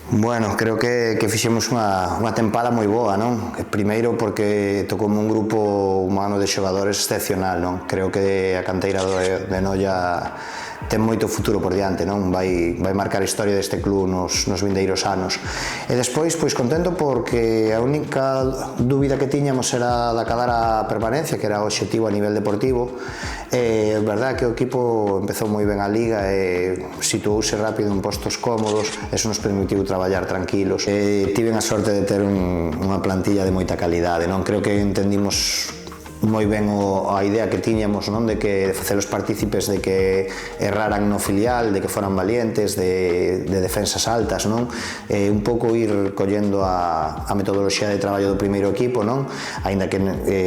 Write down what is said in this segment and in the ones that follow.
Bueno, creo que fixemos unha tempada moi boa, non? Primeiro porque tocoume un grupo humano de xogadores excepcional, non? Creo que a canteira de Noia ten moito futuro por diante, non? Vai marcar a historia deste club nos vindeiros anos. E despois, pois contento porque a única dúbida que tiñamos era de acadar a permanencia, que era o obxectivo a nivel deportivo. É verdad que o equipo empezou moi ben a liga e situouse rápido en postos cómodos, eso nos permitiu traballar tranquilos. Tiven a sorte de ter unha plantilla de moita calidade, non? Creo que entendimos moi ben a idea que tiñamos, non? De facelos partícipes de que erraran no filial, de que foran valientes, de defensas altas, non? Un pouco ir collendo a metodoloxía de traballo do primeiro equipo, non? Aínda que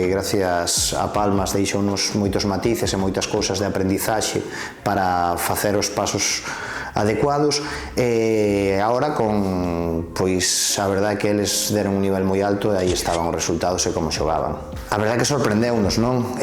gracias a Palmas deixounos moitos matices e moitas cousas de aprendizaxe para facer os pasos adecuados, e agora con, pois, a verdade que eles deron un nivel moi alto e aí estaban os resultados e como xogaban. A verdade que sorprendeunos, non?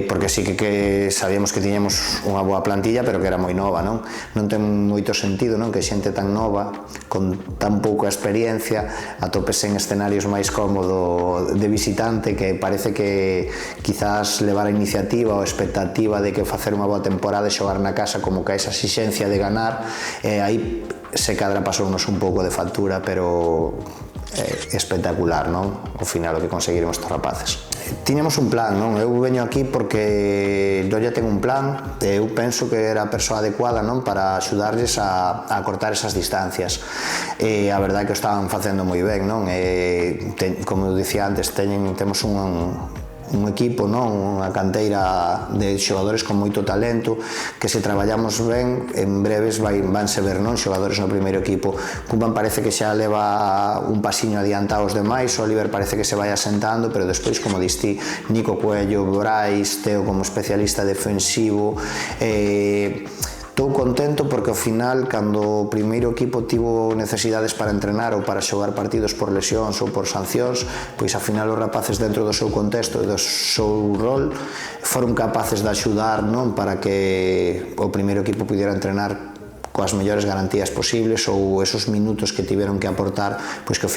Porque sí que sabíamos que tiñamos unha boa plantilla, pero que era moi nova, non? Non ten moito sentido, non? Que xente tan nova, con tan pouca experiencia, atopese en escenarios máis cómodo de visitante, que parece que quizás levar a iniciativa ou a expectativa de que facer unha boa temporada e xogar na casa como que a esa exixencia de ganar, aí se cadra pasounos un pouco de factura, pero espectacular, non? Ao final o que conseguiron estes rapaces. Tiñamos un plan, non? Eu veño aquí porque Noia ten un plan, eu penso que era a persoa adecuada, non? Para axudarles a cortar esas distancias. A verdade que o estaban facendo moi ben, non? Como dicía antes, temos un equipo, non? Unha canteira de xogadores con moito talento que se traballamos ben, en breves vanse ver, non? Xogadores no primeiro equipo. Kuman parece que xa leva un pasiño adiantado aos demais, Oliver parece que se vai asentando, pero despois, como diste, Nico Cuello, Brais, Teo como especialista defensivo. Estou contento porque ao final, cando o primeiro equipo tivo necesidades para entrenar ou para xogar partidos por lesións ou por sancións, pois ao final os rapaces dentro do seu contexto e do seu rol foron capaces de axudar, non? Para que o primeiro equipo pudiera entrenar coas mellores garantías posibles, ou esos minutos que tiveron que aportar, pois que o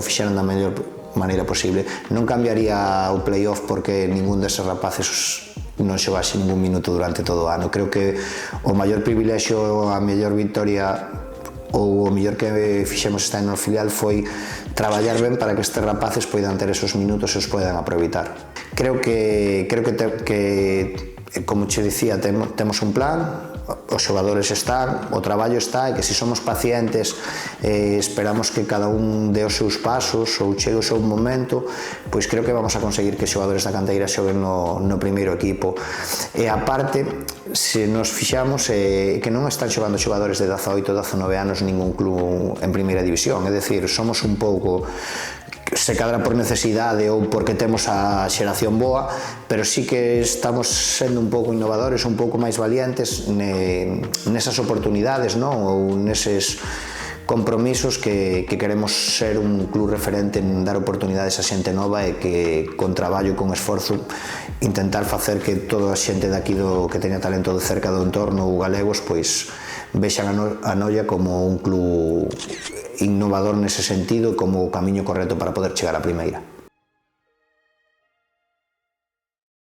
fixeran da mellor maneira posible. Non cambiaría o playoff porque ningún deses rapaces non xogase ningún minuto durante todo o ano. Creo que o maior privilexio, a mellor victoria ou o mellor que fixemos este ano no filial foi traballar ben para que estes rapaces poidan ter esos minutos e os poidan aproveitar. Creo que como che dicía, temos un plan, os xogadores están, o traballo está, e que se somos pacientes, esperamos que cada un dé os seus pasos ou chegue o seu momento, pois creo que vamos a conseguir que os xogadores da canteira xoguen no primeiro equipo. E aparte, se nos fixamos, que non están xogando xogadores de 18, 19 anos ningún club en primeira división, é dicir, somos un pouco, se cadra por necesidade ou porque temos a xeración boa, pero sí que estamos sendo un pouco innovadores, un pouco máis valientes nesas oportunidades, non? Ou neses compromisos que queremos ser un club referente en dar oportunidades a xente nova e que con traballo e con esforzo intentar facer que toda a xente daqui que teña talento de cerca do entorno ou galegos, pois vexan a Noia como un club innovador nese sentido e como o camiño correcto para poder chegar á primeira.